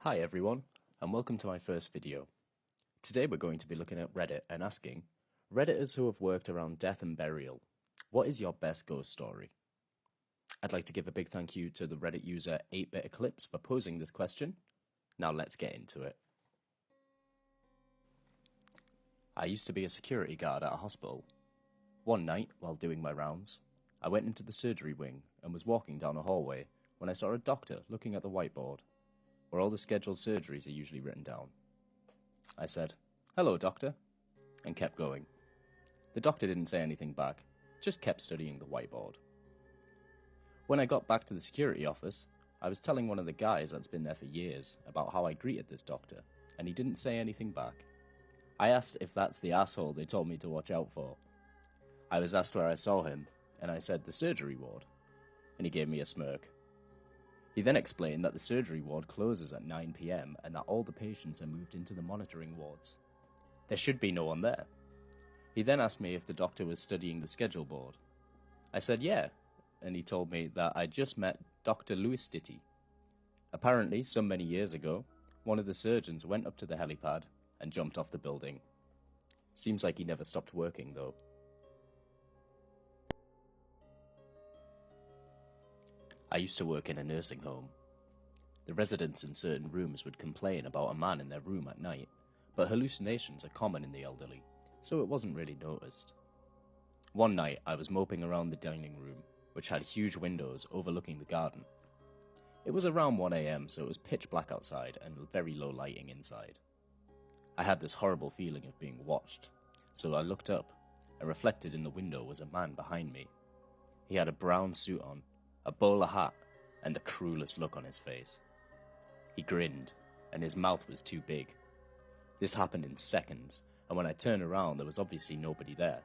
Hi everyone, and welcome to my first video. Today we're going to be looking at Reddit and asking, Redditors who have worked around death and burial, what is your best ghost story? I'd like to give a big thank you to the Reddit user 8-Bit Eclipse for posing this question. Now let's get into it. I used to be a security guard at a hospital. One night, while doing my rounds, I went into the surgery wing and was walking down a hallway when I saw a doctor looking at the whiteboard, where all the scheduled surgeries are usually written down. I said, "Hello, doctor," and kept going. The doctor didn't say anything back, just kept studying the whiteboard. When I got back to the security office, I was telling one of the guys that's been there for years about how I greeted this doctor, and he didn't say anything back. I asked if that's the asshole they told me to watch out for. I was asked where I saw him, and I said the surgery ward, and he gave me a smirk. He then explained that the surgery ward closes at 9 PM and that all the patients are moved into the monitoring wards. There should be no one there. He then asked me if the doctor was studying the schedule board. I said yeah, and he told me that I just met Dr. Louis Stitty. Apparently, some many years ago, one of the surgeons went up to the helipad and jumped off the building. Seems like he never stopped working though. I used to work in a nursing home. The residents in certain rooms would complain about a man in their room at night, but hallucinations are common in the elderly, so it wasn't really noticed. One night I was moping around the dining room, which had huge windows overlooking the garden. It was around 1 AM, so it was pitch black outside and very low lighting inside. I had this horrible feeling of being watched, so I looked up, and reflected in the window was a man behind me. He had a brown suit on, a bowler hat, and the cruelest look on his face. He grinned, and his mouth was too big. This happened in seconds, and when I turned around there was obviously nobody there,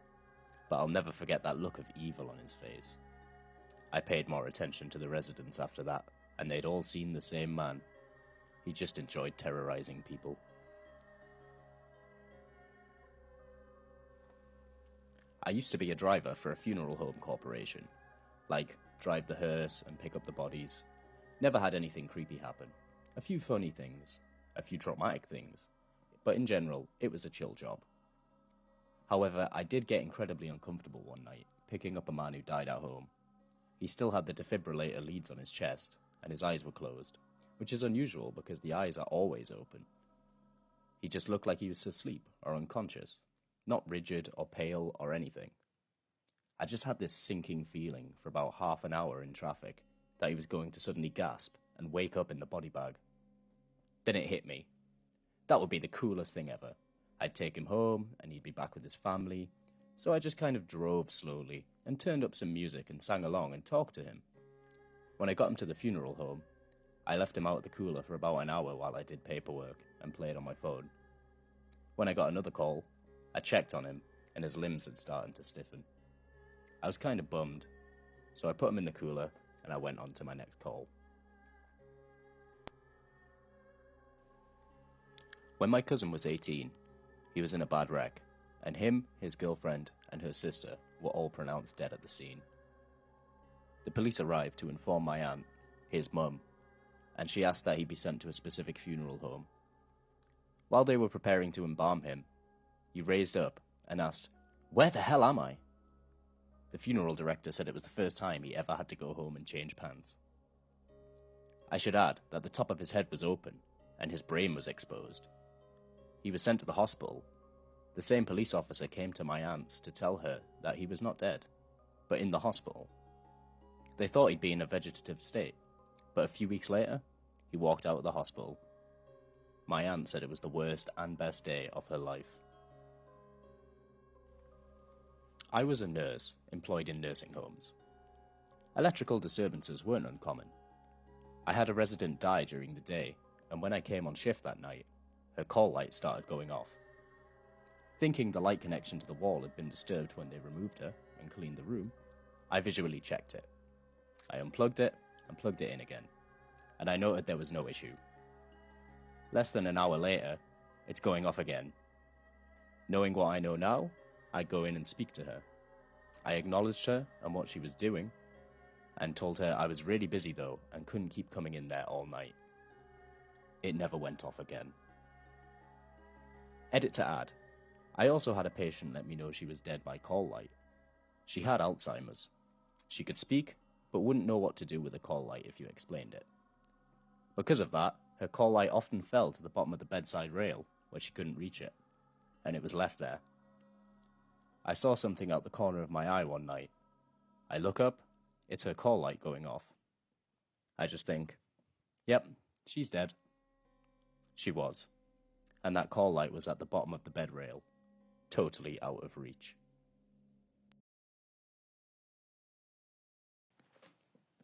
but I'll never forget that look of evil on his face. I paid more attention to the residents after that, and they'd all seen the same man. He just enjoyed terrorizing people. I used to be a driver for a funeral home corporation, like drive the hearse and pick up the bodies. Never had anything creepy happen. A few funny things, a few traumatic things, but in general, it was a chill job. However, I did get incredibly uncomfortable one night, picking up a man who died at home. He still had the defibrillator leads on his chest, and his eyes were closed, which is unusual because the eyes are always open. He just looked like he was asleep or unconscious, not rigid or pale or anything. I just had this sinking feeling for about half an hour in traffic that he was going to suddenly gasp and wake up in the body bag. Then it hit me. That would be the coolest thing ever. I'd take him home and he'd be back with his family, so I just kind of drove slowly and turned up some music and sang along and talked to him. When I got him to the funeral home, I left him out at the cooler for about an hour while I did paperwork and played on my phone. When I got another call, I checked on him and his limbs had started to stiffen. I was kind of bummed, so I put him in the cooler and I went on to my next call. When my cousin was 18, he was in a bad wreck, and him, his girlfriend, and her sister were all pronounced dead at the scene. The police arrived to inform my aunt, his mum, and she asked that he be sent to a specific funeral home. While they were preparing to embalm him, he raised up and asked, "Where the hell am I?" The funeral director said it was the first time he ever had to go home and change pants. I should add that the top of his head was open, and his brain was exposed. He was sent to the hospital. The same police officer came to my aunt's to tell her that he was not dead, but in the hospital. They thought he'd be in a vegetative state, but a few weeks later, he walked out of the hospital. My aunt said it was the worst and best day of her life. I was a nurse employed in nursing homes. Electrical disturbances weren't uncommon. I had a resident die during the day, and when I came on shift that night, her call light started going off. Thinking the light connection to the wall had been disturbed when they removed her and cleaned the room, I visually checked it. I unplugged it and plugged it in again, and I noted there was no issue. Less than an hour later, it's going off again. Knowing what I know now, I go in and speak to her. I acknowledged her and what she was doing, and told her I was really busy though and couldn't keep coming in there all night. It never went off again. Edit to add. I also had a patient let me know she was dead by call light. She had Alzheimer's. She could speak, but wouldn't know what to do with a call light if you explained it. Because of that, her call light often fell to the bottom of the bedside rail, where she couldn't reach it, and it was left there. I saw something out the corner of my eye one night. I look up, it's her call light going off. I just think, yep, she's dead. She was, and that call light was at the bottom of the bed rail, totally out of reach.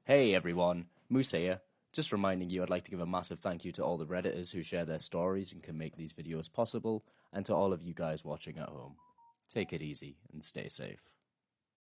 Hey everyone, Moose here. Just reminding you I'd like to give a massive thank you to all the Redditors who share their stories and can make these videos possible, and to all of you guys watching at home. Take it easy and stay safe.